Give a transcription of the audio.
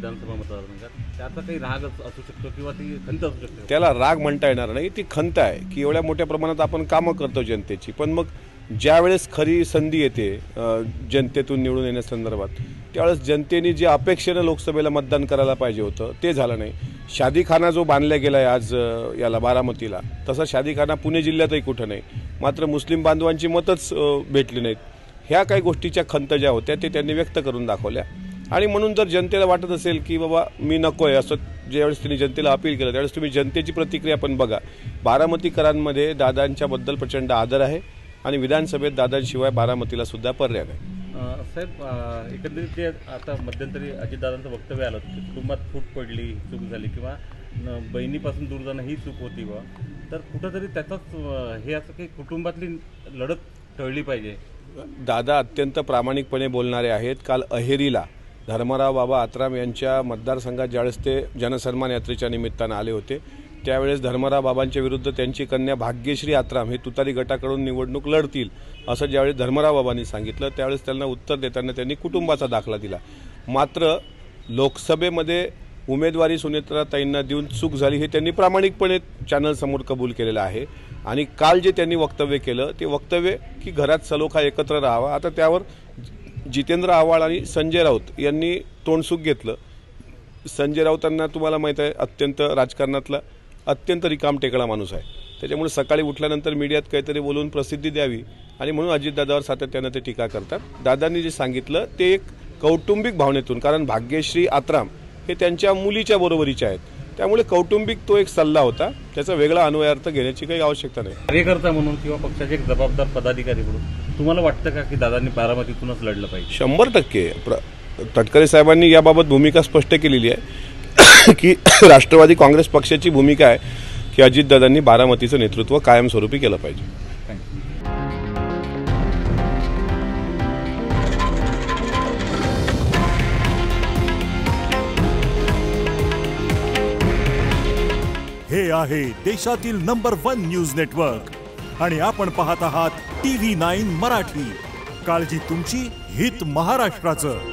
विधानसभा मतदारसंघात त्याचा काही राग असू शकतो किंवा ती खंत असू शकते? त्याला राग म्हणता येणार नाही, ती खंत आहे की एवढ्या मोठ्या प्रमाणात आपण कामं करतो जनतेची, पण मग ज्यावेळेस खरी संधी येते जनतेतून निवडून येण्यासंदर्भात त्यावेळेस जनतेने जे अपेक्षेनं लोकसभेला मतदान करायला पाहिजे होतं ते झालं नाही। शादीखाना जो बांधला गेला आहे आज याला बारामतीला, तसा शादीखाना पुणे जिल्ह्यातही कुठं नाही, मात्र मुस्लिम बांधवांची मतच भेटली नाहीत। ह्या काही गोष्टीच्या खंत ज्या होत्या ते त्यांनी व्यक्त करून दाखवल्या आणि म्हणून जर जनतेला वाटत असेल की बाबा मी नको आहे असं ज्यावेळेस त्यांनी जनतेला अपील केलं त्यावेळेस तुम्ही जनतेची प्रतिक्रिया पण बघा। बारामतीकरांमध्ये दादांच्याबद्दल प्रचंड आदर आहे आणि विधानसभेत दादांशिवाय बारामतीला सुद्धा पर्याय नाही। साहेब, एकंदरीत जे आता मध्यंतरी अजितदादांचं वक्तव्य आलं की कुटुंबात फूट पडली, चूक झाली किंवा बहिणीपासून दूर जाणं ही चूक होती बा, तर कुठंतरी त्याचाच हे असं काही कुटुंबातली लढत टळली पाहिजे। दादा अत्यंत प्रामाणिकपणे बोलणारे आहेत। काल अहेरीला धर्मराव बाबा आत्राम यांच्या मतदारसंघात ज्यावेळेस ते जनसन्मान यात्रेच्या निमित्तानं आले होते त्यावेळेस धर्मराव बाबांच्या विरुद्ध त्यांची कन्या भाग्यश्री आत्राम हे तुतारी गटाकडून निवडणूक लढतील असं ज्यावेळेस धर्मराव बाबांनी सांगितलं त्यावेळेस त्यांना उत्तर देताना त्यांनी कुटुंबाचा दाखला दिला। मात्र लोकसभेमध्ये उमेदवारी सुनेत्राताईंना देऊन चूक झाली हे त्यांनी प्रामाणिकपणे चॅनलसमोर कबूल केलेलं आहे आणि काल जे त्यांनी वक्तव्य केलं ते वक्तव्य की घरात सलोखा एकत्र राहावा, आता त्यावर जितेंद्र आव्हाड आणि संजय राऊत यांनी तोंडसुख घेतलं। संजय राऊतांना तुम्हाला माहीत आहे अत्यंत राजकारणातला अत्यंत रिकामटेकडा माणूस आहे, त्याच्यामुळे सकाळी उठल्यानंतर मीडियात काहीतरी बोलून प्रसिद्धी द्यावी आणि म्हणून अजितदादावर सातत्यानं ते टीका करतात। दादांनी जे सांगितलं ते एक कौटुंबिक भावनेतून, कारण भाग्यश्री आत्राम हे त्यांच्या मुलीच्या बरोबरीचे आहेत, त्यामुळे कौटुंबिक तो एक सल्ला होता, त्याचा वेगळा अन्वयार्थ घेण्याची काही आवश्यकता नाही। कार्यकर्ता म्हणून किंवा पक्षाचे एक जबाबदार पदाधिकारी म्हणून तुम्हाला वाटतं का की दादांनी बारामतीतूनच लढलं पाहिजे? 100% तटकरे साहेबांनी याबाबत भूमिका स्पष्ट केलेली आहे की राष्ट्रवादी काँग्रेस पक्षाची भूमिका आहे की अजितदादांनी बारामतीचं नेतृत्व कायमस्वरूपी केलं पाहिजे। हे आहे देशातील नंबर 1 न्यूज नेटवर्क आणि आपण पाहत आहात TV9 मराठी। काळजी तुमची, हित महाराष्ट्राचं।